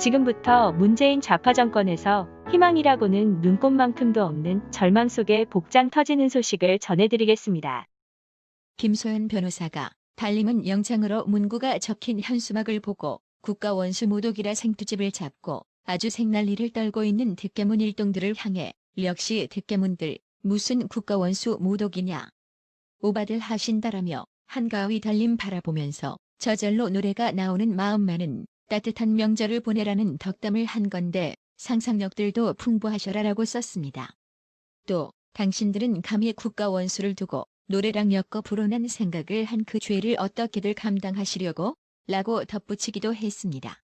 지금부터 문재인 좌파 정권에서 희망이라고는 눈꼽만큼도 없는 절망 속에 복장 터지는 소식을 전해드리겠습니다. 김소연 변호사가 달림은 영창으로 문구가 적힌 현수막을 보고 국가원수 모독이라 생투집을 잡고 아주 생난리를 떨고 있는 득개문 일동들을 향해 역시 득개문들 무슨 국가원수 모독이냐 오바들 하신다라며 한가위 달림 바라보면서 저절로 노래가 나오는 마음만은 따뜻한 명절을 보내라는 덕담을 한 건데 상상력들도 풍부하셔라라고 썼습니다. 또 당신들은 감히 국가원수를 두고 노래랑 엮어 불어난 생각을 한 그 죄를 어떻게들 감당하시려고? 라고 덧붙이기도 했습니다.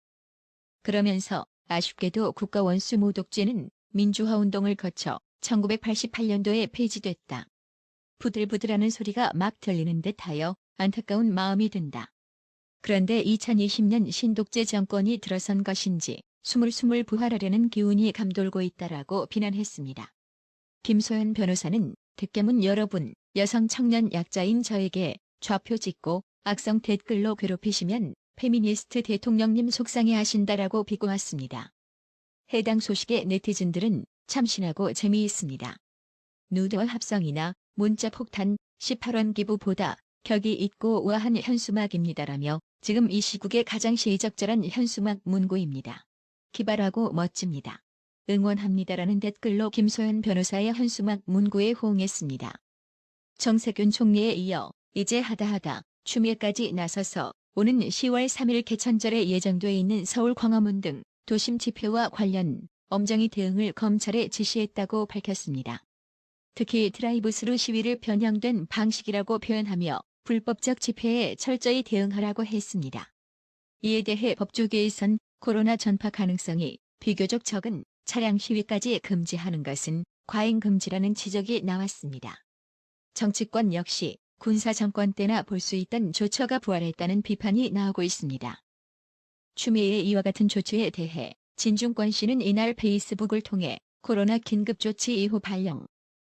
그러면서 아쉽게도 국가원수 모독죄는 민주화운동을 거쳐 1988년도에 폐지됐다. 부들부들하는 소리가 막 들리는 듯하여 안타까운 마음이 든다. 그런데 2020년 신독재 정권이 들어선 것인지 스물스물 부활하려는 기운이 감돌고 있다라고 비난했습니다. 김소연 변호사는 득개문 여러분, 여성 청년 약자인 저에게 좌표 찍고 악성 댓글로 괴롭히시면 페미니스트 대통령님 속상해하신다라고 비꼬았습니다. 해당 소식에 네티즌들은 참신하고 재미있습니다. 누드와 합성이나 문자 폭탄 18원 기부보다 격이 있고 우아한 현수막입니다라며 지금 이 시국에 가장 시의적절한 현수막 문구입니다. 기발하고 멋집니다. 응원합니다라는 댓글로 김소연 변호사의 현수막 문구에 호응했습니다. 정세균 총리에 이어 이제 하다하다 추미애까지 나서서 오는 10월 3일 개천절에 예정돼 있는 서울 광화문 등 도심 집회와 관련 엄정히 대응을 검찰에 지시했다고 밝혔습니다. 특히 드라이브스루 시위를 변형된 방식이라고 표현하며 불법적 집회에 철저히 대응하라고 했습니다. 이에 대해 법조계에선 코로나 전파 가능성이 비교적 적은 차량 시위까지 금지하는 것은 과잉 금지라는 지적이 나왔습니다. 정치권 역시 군사 정권 때나 볼 수 있던 조처가 부활했다는 비판이 나오고 있습니다. 추미애의 이와 같은 조처에 대해 진중권 씨는 이날 페이스북을 통해 코로나 긴급조치 이후 발령.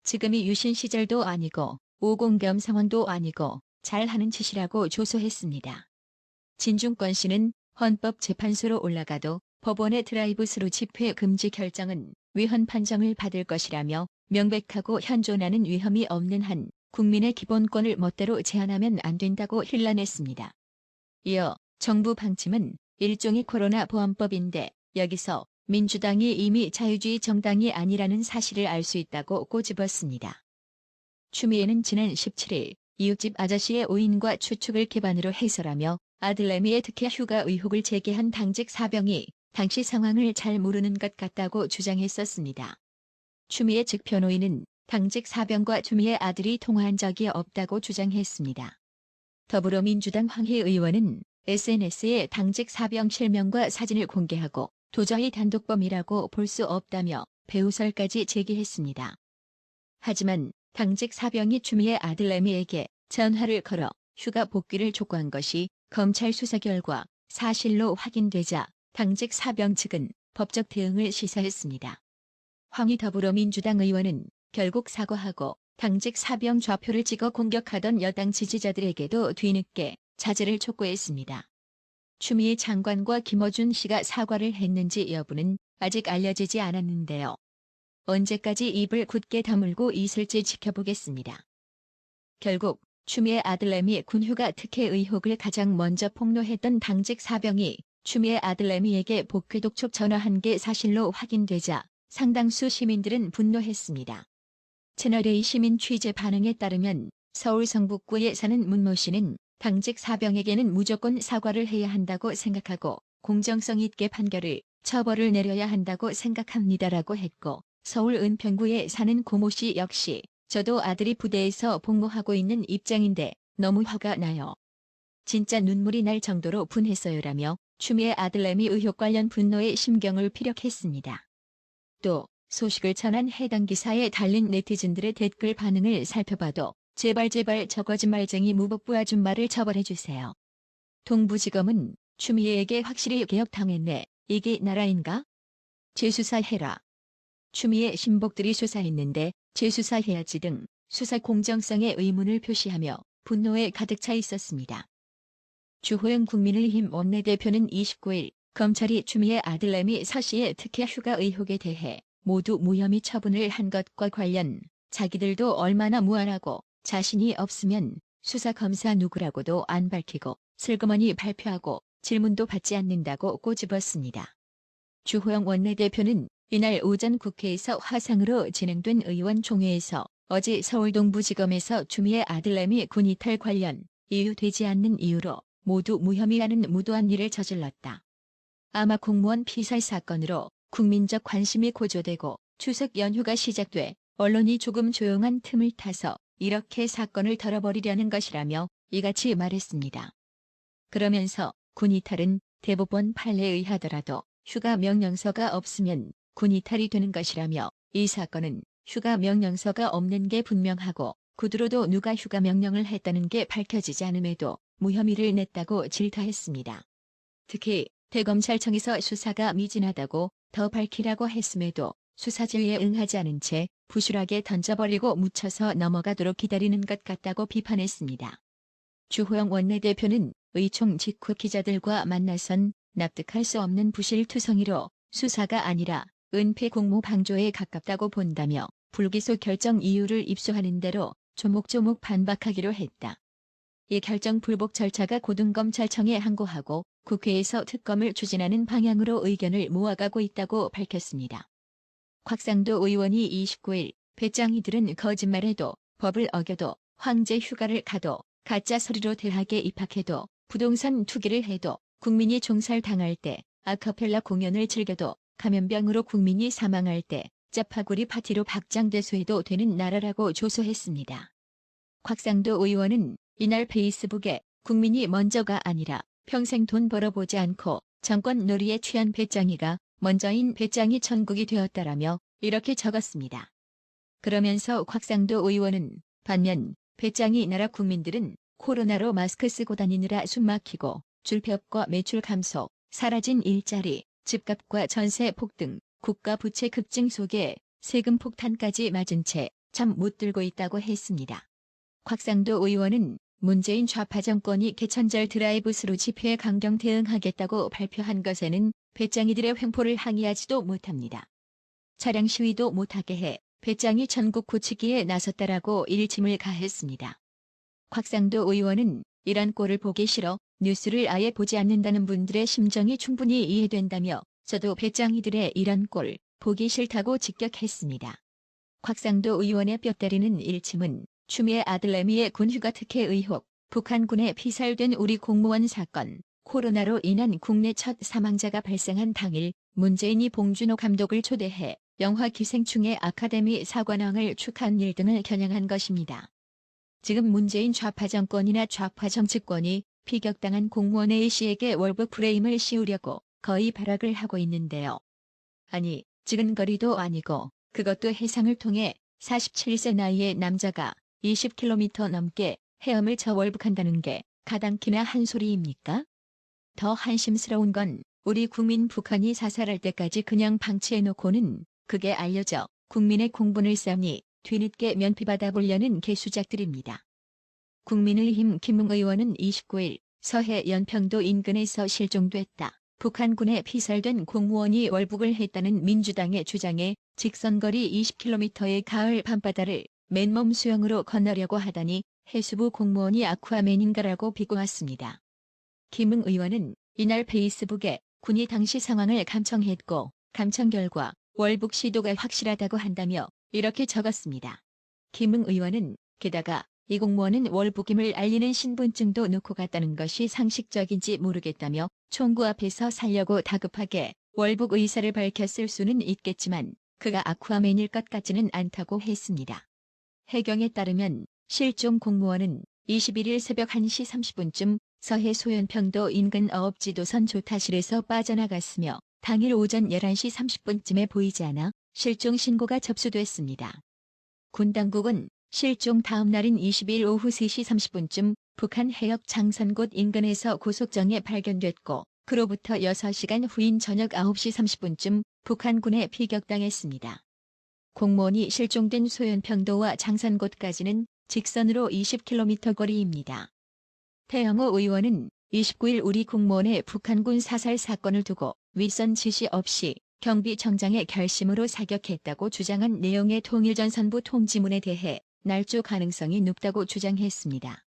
지금이 유신 시절도 아니고 오공겸 상황도 아니고 잘하는 짓이라고 조소했습니다. 진중권 씨는 헌법재판소로 올라가도 법원의 드라이브스루 집회 금지 결정은 위헌 판정을 받을 것이라며 명백하고 현존하는 위험이 없는 한 국민의 기본권을 멋대로 제한하면 안 된다고 hir난했습니다. 이어 정부 방침은 일종의 코로나 보안법인데 여기서 민주당이 이미 자유주의 정당이 아니라는 사실을 알 수 있다고 꼬집었습니다. 추미애는 지난 17일 이웃집 아저씨의 오인과 추측을 기반으로 해설하며 아들내미의 특혜 휴가 의혹을 제기한 당직 사병이 당시 상황을 잘 모르는 것 같다고 주장했었습니다. 추미애 측 변호인은 당직 사병과 추미애 아들이 통화한 적이 없다고 주장했습니다. 더불어민주당 황희 의원은 SNS에 당직 사병 실명과 사진을 공개하고 도저히 단독범이라고 볼 수 없다며 배우설까지 제기했습니다. 하지만 당직 사병이 추미애 아들내미에게 전화를 걸어 휴가 복귀를 촉구한 것이 검찰 수사 결과 사실로 확인되자 당직 사병 측은 법적 대응을 시사했습니다. 황희 더불어민주당 의원은 결국 사과하고 당직 사병 좌표를 찍어 공격하던 여당 지지자들에게도 뒤늦게 자제를 촉구했습니다. 추미애 장관과 김어준 씨가 사과를 했는지 여부는 아직 알려지지 않았는데요. 언제까지 입을 굳게 다물고 있을지 지켜보겠습니다. 결국 추미애 아들내미 군휴가 특혜 의혹을 가장 먼저 폭로했던 당직 사병이 추미애 아들내미에게 복귀 독촉 전화한 게 사실로 확인되자 상당수 시민들은 분노했습니다. 채널A 시민 취재 반응에 따르면 서울 성북구에 사는 문모 씨는 당직 사병에게는 무조건 사과를 해야 한다고 생각하고 공정성 있게 판결을 처벌을 내려야 한다고 생각합니다라고 했고 서울 은평구에 사는 고모 씨 역시 저도 아들이 부대에서 복무하고 있는 입장인데 너무 화가 나요. 진짜 눈물이 날 정도로 분했어요라며 추미애 아들내미 의혹 관련 분노의 심경을 피력했습니다. 또 소식을 전한 해당 기사에 달린 네티즌들의 댓글 반응을 살펴봐도 제발 저 거짓말쟁이 무법부 아줌마를 처벌해주세요. 동부지검은 추미애에게 확실히 개혁당했네. 이게 나라인가? 재수사해라. 추미애 신복들이 수사했는데 재수사해야지 등 수사 공정성에 의문을 표시하며 분노에 가득 차 있었습니다. 주호영 국민의힘 원내대표는 29일 검찰이 추미애 아들내미 서씨의 특혜 휴가 의혹에 대해 모두 무혐의 처분을 한 것과 관련 자기들도 얼마나 무안하고 자신이 없으면 수사검사 누구라고도 안 밝히고 슬그머니 발표하고 질문도 받지 않는다고 꼬집었습니다. 주호영 원내대표는 이날 오전 국회에서 화상으로 진행된 의원총회에서 어제 서울동부지검에서 추미애 아들내미 군 이탈 관련 이유되지 않는 이유로 모두 무혐의라는 무도한 일을 저질렀다. 아마 공무원 피살 사건으로 국민적 관심이 고조되고 추석 연휴가 시작돼 언론이 조금 조용한 틈을 타서 이렇게 사건을 덜어버리려는 것이라며 이같이 말했습니다. 그러면서 군 이탈은 대법원 판례에 의하더라도 휴가 명령서가 없으면 군 이탈이 되는 것이라며 이 사건은 휴가 명령서가 없는 게 분명하고 구두로도 누가 휴가 명령을 했다는 게 밝혀지지 않음에도 무혐의를 냈다고 질타했습니다. 특히 대검찰청에서 수사가 미진하다고 더 밝히라고 했음에도 수사 질의에 응하지 않은 채 부실하게 던져버리고 묻혀서 넘어가도록 기다리는 것 같다고 비판했습니다. 주호영 원내대표는 의총 직후 기자들과 만나선 납득할 수 없는 부실투성이로 수사가 아니라 은폐 공모 방조에 가깝다고 본다며 불기소 결정 이유를 입수하는 대로 조목조목 반박하기로 했다. 이 결정 불복 절차가 고등검찰청에 항고하고 국회에서 특검을 추진하는 방향으로 의견을 모아가고 있다고 밝혔습니다. 곽상도 의원이 29일 배짱이들은 거짓말해도 법을 어겨도 황제 휴가를 가도 가짜 서류로 대학에 입학해도 부동산 투기를 해도 국민이 종살당할 때 아카펠라 공연을 즐겨도 감염병으로 국민이 사망할 때 짜파구리 파티로 박장대소해도 되는 나라라고 조소했습니다. 곽상도 의원은 이날 페이스북에 국민이 먼저가 아니라 평생 돈 벌어보지 않고 정권 놀이에 취한 배짱이가 먼저인 배짱이 천국이 되었다라며 이렇게 적었습니다. 그러면서 곽상도 의원은 반면 배짱이 나라 국민들은 코로나로 마스크 쓰고 다니느라 숨막히고 줄폐업과 매출 감소, 사라진 일자리, 집값과 전세 폭등, 국가 부채 급증 속에 세금 폭탄까지 맞은 채 잠 못 들고 있다고 했습니다. 곽상도 의원은 문재인 좌파 정권이 개천절 드라이브스루 집회에 강경 대응하겠다고 발표한 것에는 배짱이들의 횡포를 항의하지도 못합니다. 차량 시위도 못하게 해 배짱이 전국 고치기에 나섰다라고 일침을 가했습니다. 곽상도 의원은 이런 꼴을 보기 싫어 뉴스를 아예 보지 않는다는 분들의 심정이 충분히 이해된다며 저도 배짱이들의 이런 꼴 보기 싫다고 직격했습니다. 곽상도 의원의 뼈 때리는 일침은 추미애 아들내미의 군휴가 특혜 의혹, 북한군에 피살된 우리 공무원 사건, 코로나로 인한 국내 첫 사망자가 발생한 당일 문재인이 봉준호 감독을 초대해 영화 기생충의 아카데미 사관왕을 축하한 일 등을 겨냥한 것입니다. 지금 문재인 좌파 정권이나 좌파 정치권이 피격당한 공무원 A씨에게 월북 프레임을 씌우려고 거의 발악을 하고 있는데요. 아니, 지근거리도 아니고 그것도 해상을 통해 47세 나이의 남자가 20km 넘게 헤엄을 쳐 월북한다는 게 가당키나 한 소리입니까? 더 한심스러운 건 우리 국민 북한이 자살할 때까지 그냥 방치해놓고는 그게 알려져 국민의 공분을 쌓니 뒤늦게 면피받아 보려는 개수작들입니다. 국민의힘 김웅 의원은 29일 서해 연평도 인근에서 실종됐다. 북한군에 피살된 공무원이 월북을 했다는 민주당의 주장에 직선거리 20km의 가을 밤바다를 맨몸 수영으로 건너려고 하다니 해수부 공무원이 아쿠아맨인가라고 비꼬았습니다. 김웅 의원은 이날 페이스북에 군이 당시 상황을 감청했고 감청 결과 월북 시도가 확실하다고 한다며 이렇게 적었습니다. 김웅 의원은 게다가 이 공무원은 월북임을 알리는 신분증도 놓고 갔다는 것이 상식적인지 모르겠다며 총구 앞에서 살려고 다급하게 월북 의사를 밝혔을 수는 있겠지만 그가 아쿠아맨일 것 같지는 않다고 했습니다. 해경에 따르면 실종 공무원은 21일 새벽 1시 30분쯤 서해 소연평도 인근 어업지도선 조타실에서 빠져나갔으며 당일 오전 11시 30분쯤에 보이지 않아 실종 신고가 접수됐습니다. 군 당국은 실종 다음 날인 22일 오후 3시 30분쯤 북한 해역 장선곶 인근에서 고속정에 발견됐고 그로부터 6시간 후인 저녁 9시 30분쯤 북한군에 피격당했습니다. 공무원이 실종된 소연평도와 장선곶까지는 직선으로 20km 거리입니다. 태영호 의원은 29일 우리 공무원의 북한군 사살 사건을 두고 윗선 지시 없이 경비청장의 결심으로 사격했다고 주장한 내용의 통일전선부 통지문에 대해 날조 가능성이 높다고 주장했습니다.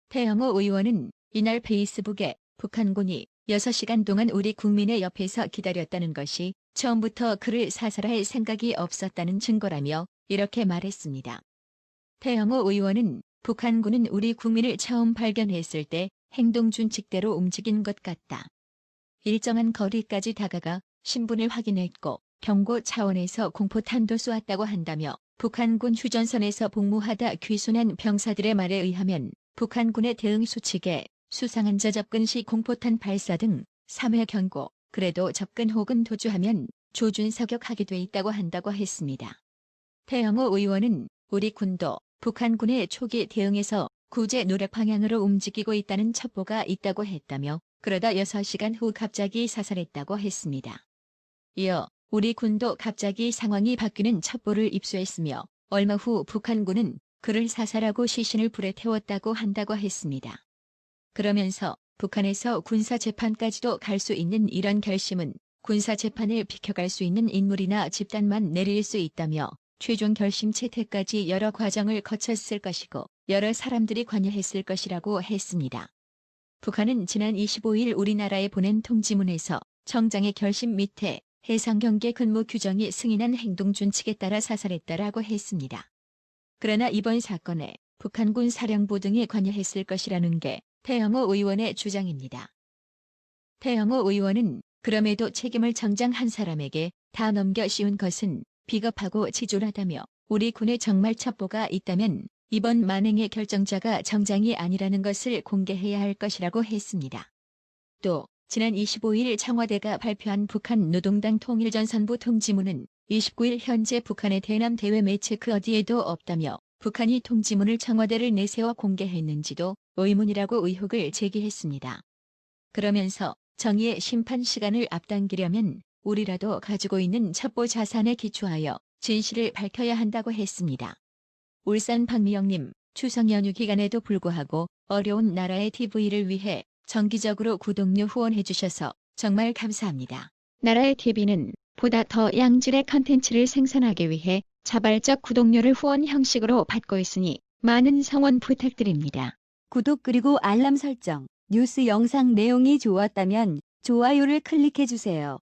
태영호 의원은 이날 페이스북에 북한군이 6시간 동안 우리 국민의 옆에서 기다렸다는 것이 처음부터 그를 사살할 생각이 없었다는 증거라며 이렇게 말했습니다. 태영호 의원은 북한군은 우리 국민을 처음 발견했을 때 행동 준칙대로 움직인 것 같다. 일정한 거리까지 다가가 신분을 확인했고 경고 차원에서 공포탄도 쏘았다고 한다며 북한군 휴전선에서 복무하다 귀순한 병사들의 말에 의하면 북한군의 대응 수칙에 수상한 자 접근 시 공포탄 발사 등 3회 경고, 그래도 접근 혹은 도주하면 조준 사격하게 돼 있다고 한다고 했습니다. 태영호 의원은 우리 군도 북한군의 초기 대응에서 구제 노력 방향으로 움직이고 있다는 첩보가 있다고 했다며 그러다 6시간 후 갑자기 사살했다고 했습니다. 이어 우리 군도 갑자기 상황이 바뀌는 첩보를 입수했으며 얼마 후 북한군은 그를 사살하고 시신을 불에 태웠다고 한다고 했습니다. 그러면서 북한에서 군사재판까지도 갈 수 있는 이런 결심은 군사재판을 비켜갈 수 있는 인물이나 집단만 내릴 수 있다며 최종 결심 채택까지 여러 과정을 거쳤을 것이고 여러 사람들이 관여했을 것이라고 했습니다. 북한은 지난 25일 우리나라에 보낸 통지문에서 청장의 결심 밑에 해상경계 근무 규정이 승인한 행동 준칙에 따라 사살했다라고 했습니다. 그러나 이번 사건에 북한군 사령부 등이 관여했을 것이라는 게 태영호 의원의 주장입니다. 태영호 의원은 그럼에도 책임을 정장 한 사람에게 다 넘겨 씌운 것은 비겁하고 치졸하다며 우리 군에 정말 첩보가 있다면 이번 만행의 결정자가 정장이 아니라는 것을 공개해야 할 것이라고 했습니다. 또 지난 25일 청와대가 발표한 북한 노동당 통일전선부 통지문은 29일 현재 북한의 대남 대외 매체 그 어디에도 없다며 북한이 통지문을 청와대를 내세워 공개했는지도 의문이라고 의혹을 제기했습니다. 그러면서 정의의 심판 시간을 앞당기려면 우리라도 가지고 있는 첩보 자산에 기초하여 진실을 밝혀야 한다고 했습니다. 울산 박미영님, 추석 연휴 기간에도 불구하고 어려운 나라의 TV를 위해 정기적으로 구독료 후원해 주셔서 정말 감사합니다. 나라의 TV는 보다 더 양질의 컨텐츠를 생산하기 위해 자발적 구독료를 후원 형식으로 받고 있으니 많은 성원 부탁드립니다. 구독 그리고 알람 설정, 뉴스 영상 내용이 좋았다면 좋아요를 클릭해 주세요.